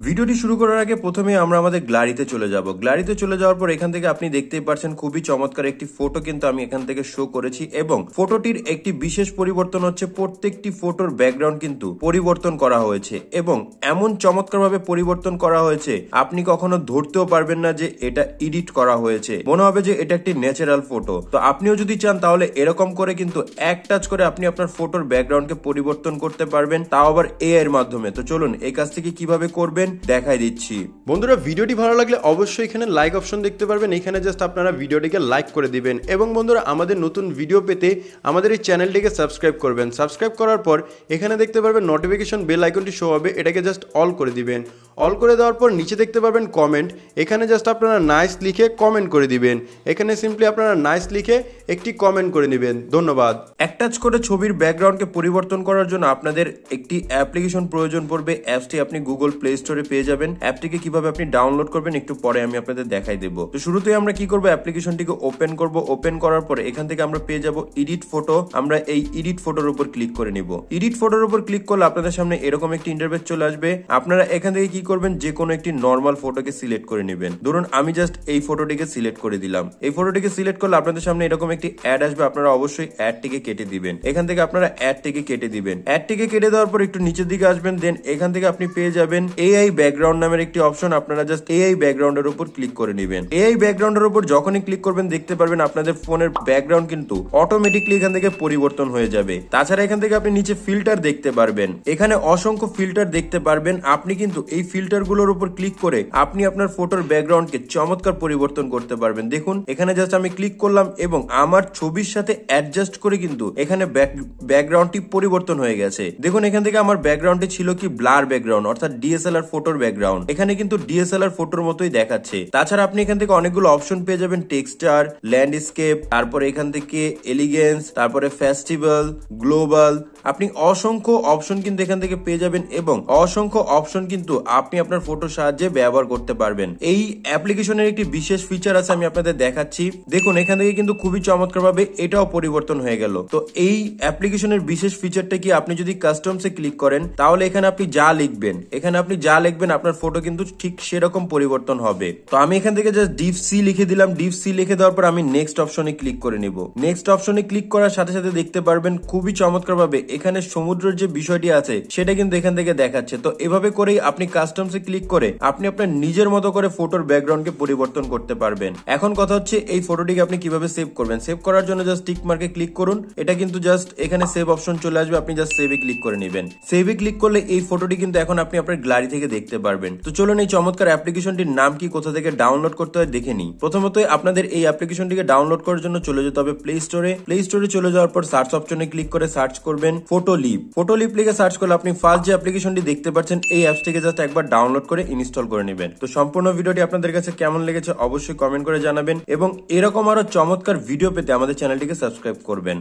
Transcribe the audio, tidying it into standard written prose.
ভিডিওটি শুরু করার আগে প্রথমে আমরা আমাদের গ্যালারিতে চলে যাব। গ্যালারিতে চলে যাওয়ার পর এখান থেকে আপনি দেখতেই পাচ্ছেন খুবই চমৎকার একটি ফটো কিন্তু আমি এখান থেকে শো করেছি এবং ফটোটির একটি বিশেষ পরিবর্তন হচ্ছে প্রত্যেকটি ফটোর ব্যাকগ্রাউন্ড কিন্তু পরিবর্তন করা হয়েছে এবং এমন চমৎকারভাবে পরিবর্তন করা হয়েছে আপনি কখনো ধরতেও পারবেন না যে এটা এডিট করা হয়েছে, মনে হবে যে এটা একটি ন্যাচারাল ফটো। তো আপনিও যদি চান তাহলে এরকম করে কিন্তু এক টাচ করে আপনি আপনার ফটোর ব্যাকগ্রাউন্ডকে পরিবর্তন করতে পারবেন, তাও আবার এআই এর মাধ্যমে। তো চলুন এই কাজ থেকে কিভাবে করবেন দেখাই দিচ্ছি। বন্ধুরা, ভিডিওটি ভালো লাগলে অবশ্যই এখানে লাইক অপশন দেখতে পারবেন, এখানে জাস্ট আপনারা ভিডিওটিকে লাইক করে দিবেন এবং বন্ধুরা আমাদের নতুন ভিডিও পেতে আমাদের এই চ্যানেলটিকে সাবস্ক্রাইব করবেন। সাবস্ক্রাইব করার পর এখানে দেখতে পারবেন নোটিফিকেশন বেল আইকনটি শো হবে, এটাকে জাস্ট অল করে দিবেন। অল করে দেওয়ার পর নিচে দেখতে পারবেন কমেন্ট, এখানে জাস্ট আপনারা নাইস লিখে কমেন্ট করে দিবেন। এখানে সিম্পলি আপনারা নাইস লিখে একটি কমেন্ট করে নেবেন। ধন্যবাদ। এক টাচ করে ছবির ব্যাকগ্রাউন্ডকে পরিবর্তন করার জন্য আপনাদের একটি অ্যাপ্লিকেশন প্রয়োজন পড়বে। অ্যাপটি আপনি গুগল প্লে স্টোরে পেয়ে যাবেন। অ্যাপটিকে কিভাবে আপনি ডাউনলোড করবেন একটু পরে আমি আপনাদের দেখাই দেব। তো শুরুতেই আমরা কি করব, অ্যাপ্লিকেশনটিকে ওপেন করব। ওপেন করার পরে এখান থেকে আমরা পেয়ে যাব এডিট ফটো। আমরা এই এডিট ফটোর উপর ক্লিক করে নিব। এডিট ফটোর উপর ক্লিক করলে আপনাদের সামনে এরকম একটি ইন্টারফেস চলে আসবে। আপনারা এখান থেকে কি করবেন, যে কোনো একটি নরমাল ফটোকে সিলেক্ট করে নেবেন। ধরুন আমি জাস্ট এই ফটোটিকে সিলেক্ট করে দিলাম। এই ফটোটিকে সিলেক্ট করলে আপনাদের সামনে এরকম একটি অ্যাড আসবে। আপনারা অবশ্যই অ্যাডটিকে কেটে দিবেন। এখান থেকে আপনারা অ্যাডটিকে কেটে দিবেন। অ্যাডটিকে কেটে দেওয়ার পর একটু নিচের দিকে আসবেন, দেন এখান থেকে আপনি পেয়ে যাবেন এআই ব্যাকগ্রাউন্ড নামের একটি অপশন। আপনারা জাস্ট এআই ব্যাকগ্রাউন্ডের উপর ক্লিক করে নেবেন। এআই ব্যাকগ্রাউন্ডের উপর যখনই ক্লিক করবেন দেখতে পারবেন আপনাদের ফোনের ব্যাকগ্রাউন্ড কিন্তু অটোমেটিকলি এখান থেকে পরিবর্তন হয়ে যাবে। তাছাড়া এখান থেকে আপনি নিচে ফিল্টার দেখতে পারবেন, এখানে অসংখ্য ফিল্টার দেখতে পারবেন। আপনি কিন্তু এই ফিল্টার গুলোর উপর ক্লিক করে আপনি আপনার ফটোর ব্যাকগ্রাউন্ডকে চমৎকার পরিবর্তন করতে পারবেন। দেখুন এখানে জাস্ট আমি ক্লিক করলাম এবং আমার ছবির সাথে অ্যাডজাস্ট করে কিন্তু এখানে ব্যাকগ্রাউন্ডটি পরিবর্তন হয়ে গেছে। দেখুন এখান থেকে আমার ব্যাকগ্রাউন্ডটি ছিল কি ব্লার ব্যাকগ্রাউন্ড, অর্থাৎ ডিএসএলআর ফটোর ব্যাকগ্রাউন্ড। এখানে কিন্তু ডিএসএলআর ফটোর মতোই দেখাচ্ছে। তাছাড়া আপনি এখান থেকে অনেকগুলো অপশন পেয়ে যাবেন, টেক্সচার, ল্যান্ডস্কেপ, তারপরে এখান থেকে এলিগেন্স, তারপরে ফেস্টিভ্যাল, গ্লোবাল। আপনি অসংখ্য অপশন কিন্তু এখান থেকে পেয়ে যাবেন এবং অসংখ্য অপশন কিন্তু আপনি আপনার ফটোর সাহায্যে ব্যবহার করতে পারবেন। এই অ্যাপ্লিকেশনের একটি বিশেষ ফিচার আছে, আমি আপনাদের দেখাচ্ছি। দেখুন এখান থেকে কিন্তু খুবই চমৎকার ভাবে এটাও পরিবর্তন হয়ে গেল। তো এই অ্যাপ্লিকেশনের বিশেষ ফিচারটা কি, আপনি যদি কাস্টমসে ক্লিক করেন তাহলে এখানে আপনি যা লিখবেন, আপনার ফটো কিন্তু ঠিক সেরকম পরিবর্তন হবে। তো আমি এখান থেকে জাস্ট ডিপ সি লিখে দিলাম। ডিপ সি লিখে দেওয়ার পর আমি নেক্সট অপশনে ক্লিক করে নিব। নেক্সট অপশনে ক্লিক করার সাথে সাথে দেখতে পারবেন খুবই চমৎকার ভাবে এখানে সমুদ্রের যে বিষয়টি আছে সেটা কিন্তু এখান থেকে দেখাচ্ছে। তো এভাবে করেই আপনি কাস্টমসে ক্লিক করে আপনি আপনার নিজের মতো করে ফটোর ব্যাকগ্রাউন্ডকে পরিবর্তন করতে পারবেন। এখন কথা হচ্ছে এই ফটোটিকে আপনি কিভাবে সেভ করবেন। সেভ করার জন্য জাস্ট টিক মার্কে ক্লিক করুন। এটা কিন্তু জাস্ট এখানে সেভ অপশন চলে আসবে, আপনি জাস্ট সেভে ক্লিক করে নেবেন। সেভে ক্লিক করলে এই ফটোটি কিন্তু এখন আপনি আপনার গ্যালারি থেকে দেখতে পারবেন। তো চলুন এই চমৎকার অ্যাপ্লিকেশনটির নাম কি, কোথা থেকে ডাউনলোড করতে হয় দেখে নিই। প্রথমত আপনাদের এই অ্যাপ্লিকেশনটিকে ডাউনলোড করার জন্য চলে যেতে হবে প্লে স্টোরে। প্লে স্টোরে চলে যাওয়ার পর সার্চ অপশনে ক্লিক করে সার্চ করবেন ফটোলিপ। ফটোলিপ লিখে সার্চ করলে আপনি ফার্স্ট যে অ্যাপ্লিকেশনটি দেখতে পাচ্ছেন এই অ্যাপসটিকে জাস্ট একবার ডাউনলোড করে ইনস্টল করে নেবেন। তো সম্পূর্ণ ভিডিওটি আপনাদের কাছে কেমন লেগেছে অবশ্যই কমেন্ট করে জানাবেন এবং এরকম আরো চমৎকার ভিডিও পেতে আমাদের চ্যানেলটিকে সাবস্ক্রাইব করবেন।